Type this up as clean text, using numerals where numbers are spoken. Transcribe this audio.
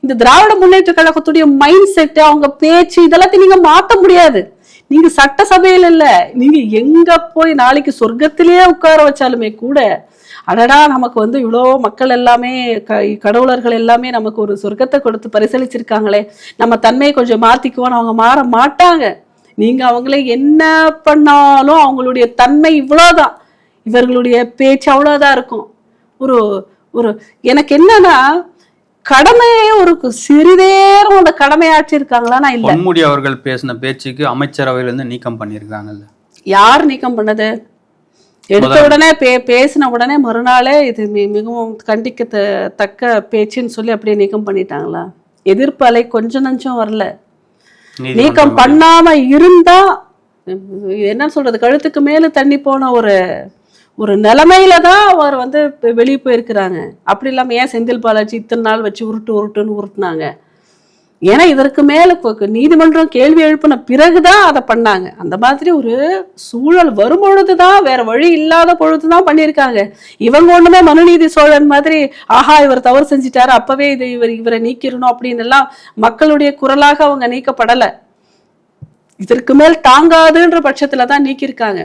இந்த திராவிட முன்னேற்ற கழகத்துடைய mind set, அவங்க பேச்சு இதெல்லாத்தையும் நீங்க மாத்த முடியாது. நீங்க சட்டசபையில இல்ல, நீங்க எங்க போய் நாளைக்கு சொர்க்கத்திலேயே உட்கார வச்சாலுமே கூட, அடடா நமக்கு இவ்வளோ மக்கள் எல்லாமே கடவுளர்கள் எல்லாமே நமக்கு ஒரு சொர்க்கத்தை கொடுத்து பரிசளிச்சிருக்காங்களே, நம்ம தன்மையை கொஞ்சம் மாத்திக்குவோம், அவங்க மாற மாட்டாங்க. நீங்க அவங்களை என்ன பண்ணாலும் அவங்களுடைய தன்மை இவ்வளவுதான், இவர்களுடைய பேச்சு அவ்வளவுதான் இருக்கும். ஒரு ஒரு எனக்கு என்னன்னா, கடமையே ஒரு சிறிதேரம் அந்த கடமையாற்றி இருக்காங்களா? இல்ல. பொன்முடி அவர்கள் பேசின பேச்சுக்கு அமைச்சரவையிலிருந்து நீக்கம் பண்ணிருக்காங்கல்ல. யார் நீக்கம் பண்ணது? எடுத்த உடனே பேசின உடனே மறுநாளே இது மிகவும் கண்டிக்கத்தக்க பேச்சுன்னு சொல்லி அப்படியே நீக்கம் பண்ணிட்டாங்களா? எதிர்ப்பு அலை கொஞ்சம் நஞ்சம் வரல. நீக்கம் பண்ணாம இருந்தா என்ன சொல்றது, கழுத்துக்கு மேல தண்ணி போன ஒரு நிலைமையில தான் அவர் வெளியே போயிருக்கிறாங்க. அப்படி இல்லாம ஏன் செந்தில் பாலாஜி இத்தனை நாள் வச்சு உருட்டுன்னு உருட்டுனாங்க? ஏன்னா இதற்கு மேல நீதிமன்றம் கேள்வி எழுப்பின பிறகுதான் அதை பண்ணாங்க. அந்த மாதிரி ஒரு சூழல் வரும்பொழுதுதான், வேற வழி இல்லாத பொழுதுதான் பண்ணியிருக்காங்க. இவங்க ஒண்ணுமே மனுநீதி சோழன் மாதிரி ஆஹா இவர் தவறு செஞ்சிட்டாரு அப்பவே இவரை நீக்கிடணும் அப்படின்னு எல்லாம் மக்களுடைய குரலாக அவங்க நீக்கப்படலை. இதற்கு மேல் தாங்காதுன்ற பட்சத்துலதான் நீக்கியிருக்காங்க.